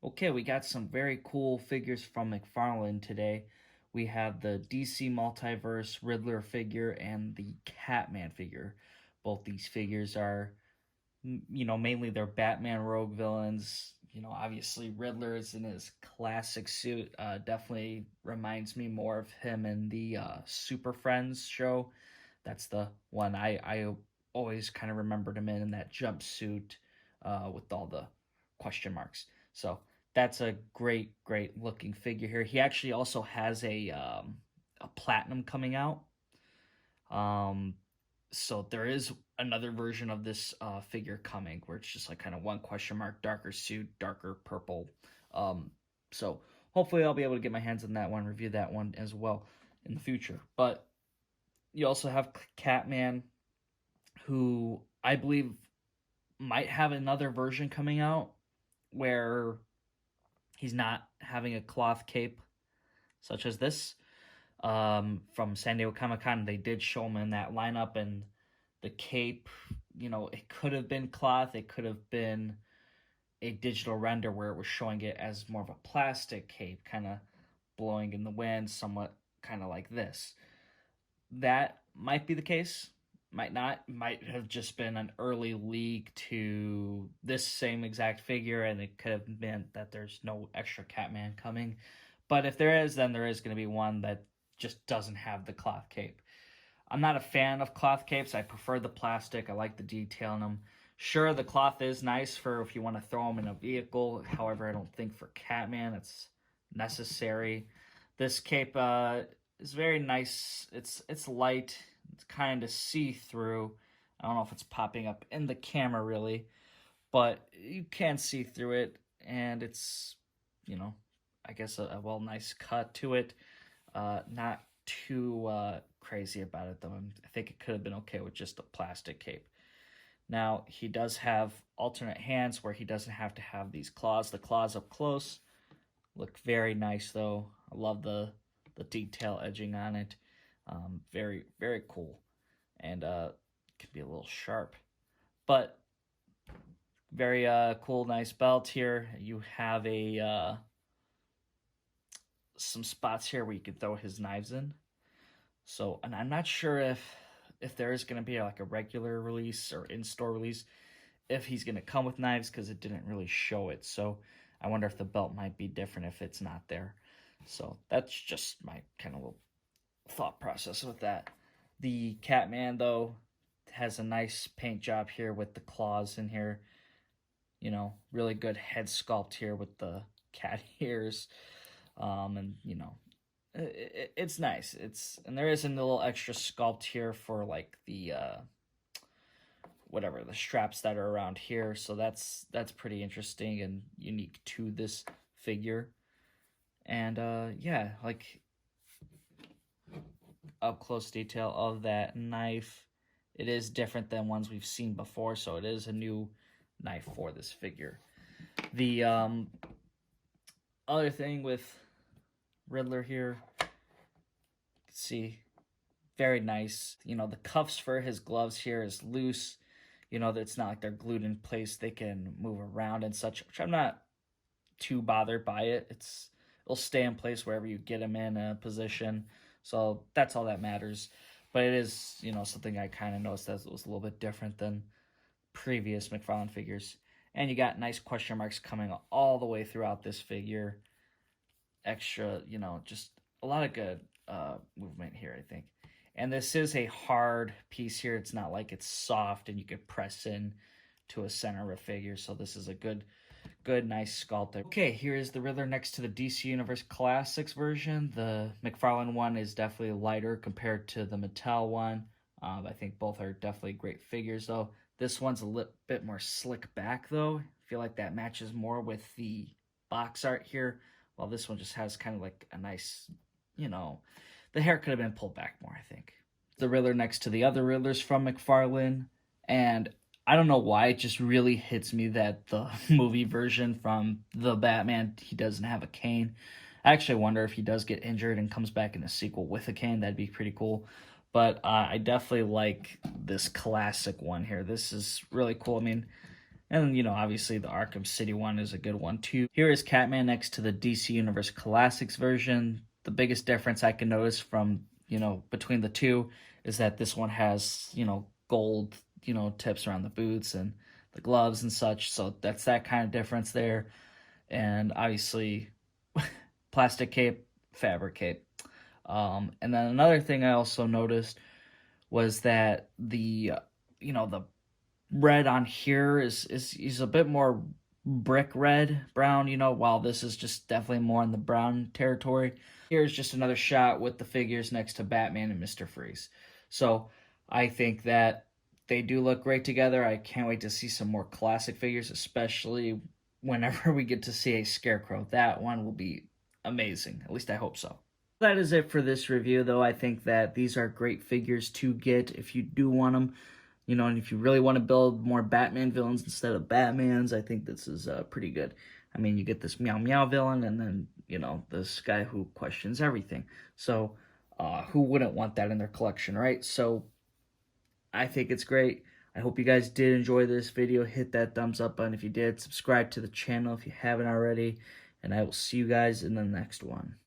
Okay, we got some very cool figures from McFarlane today. We have the DC Multiverse Riddler figure and the Catman figure. Both these figures are, mainly they're Batman rogue villains. Obviously Riddler is in his classic suit. Definitely reminds me more of him in the Super Friends show. That's the one I always kind of remembered him in that jumpsuit with all the question marks. So that's a great looking figure here. He actually also has a platinum coming out. Um, so there is another version of this figure coming where it's just like kind of one question mark, darker suit, darker purple. So hopefully I'll be able to get my hands on that one, review that one as well in the future. But you also have Catman, who I believe might have another version coming out where he's not having a cloth cape such as this. From San Diego Comic Con, they did show him in that lineup, and the cape, it could have been cloth, it could have been a digital render where it was showing it as more of a plastic cape, kind of blowing in the wind, somewhat kind of like this. That might be the case, might not, might have just been an early leak to this same exact figure, and it could have meant that there's no extra Catman coming. But if there is, then there is going to be one that just doesn't have the cloth cape. I'm not a fan of cloth capes. I prefer the plastic. I like the detail in them. Sure, the cloth is nice for if you want to throw them in a vehicle. However, I don't think for Catman it's necessary. This cape is very nice. It's light. It's kind of see-through. I don't know if it's popping up in the camera really, but you can see through it, and it's, I guess a nice cut to it. Not too crazy about it though. I think it could have been okay with just a plastic cape. Now he does have alternate hands where he doesn't have to have these claws. The claws up close look very nice though. I love the detail edging on it. Very cool, and can be a little sharp, but very cool, nice belt here. You have a some spots here where you can throw his knives in. So, and I'm not sure if there is going to be like a regular release or in-store release, if he's going to come with knives, because it didn't really show it. So I wonder if the belt might be different if it's not there. So that's just my kind of little thought process with that. The Catman, though, has a nice paint job here with the claws in here. Really good head sculpt here with the cat ears. And it's nice. And there is a little extra sculpt here for like the whatever the straps that are around here. So that's pretty interesting and unique to this figure. And yeah, like up close detail of that knife. It is different than ones we've seen before, so it is a new knife for this figure. The other thing with Riddler here, see, very nice. The cuffs for his gloves here is loose. It's not like they're glued in place. They can move around and such, which I'm not too bothered by it. It'll stay in place wherever you get him in a position. So that's all that matters. But it is, something I kind of noticed that it was a little bit different than previous McFarlane figures. And you got nice question marks coming all the way throughout this figure. Extra, just a lot of good movement here, I think. And this is a hard piece here. It's not like it's soft and you could press in to a center of a figure. So this is a good, nice sculpt. Okay, here is the Riddler next to the DC Universe Classics version. The McFarlane one is definitely lighter compared to the Mattel one. I think both are definitely great figures, though. This one's a little bit more slick back, though. I feel like that matches more with the box art here, while this one just has kind of like a nice, the hair could have been pulled back more, I think. The Riddler next to the other Riddlers from McFarlane, and I don't know why, it just really hits me that the movie version from the Batman, he doesn't have a cane. I actually wonder if he does get injured and comes back in a sequel with a cane. That'd be pretty cool. But I definitely like this classic one here. This is really cool. I mean, And, obviously the Arkham City one is a good one too. Here is Catman next to the DC Universe Classics version. The biggest difference I can notice from, between the two is that this one has, gold, tips around the boots and the gloves and such. So that's that kind of difference there. And obviously, plastic cape, fabric cape. And then another thing I also noticed was that the red on here is a bit more brick red brown, while this is just definitely more in the brown territory. Here's just another shot with the figures next to Batman and Mr. Freeze. So I think that they do look great together. I can't wait to see some more classic figures, especially whenever we get to see a Scarecrow. That one will be amazing. At least I hope so. That is it for this review, though. I think that these are great figures to get if you do want them. And if you really want to build more Batman villains instead of Batmans, I think this is pretty good. I mean, you get this Meow Meow villain, and then, this guy who questions everything. So, who wouldn't want that in their collection, right? So, I think it's great. I hope you guys did enjoy this video. Hit that thumbs up button if you did. Subscribe to the channel if you haven't already. And I will see you guys in the next one.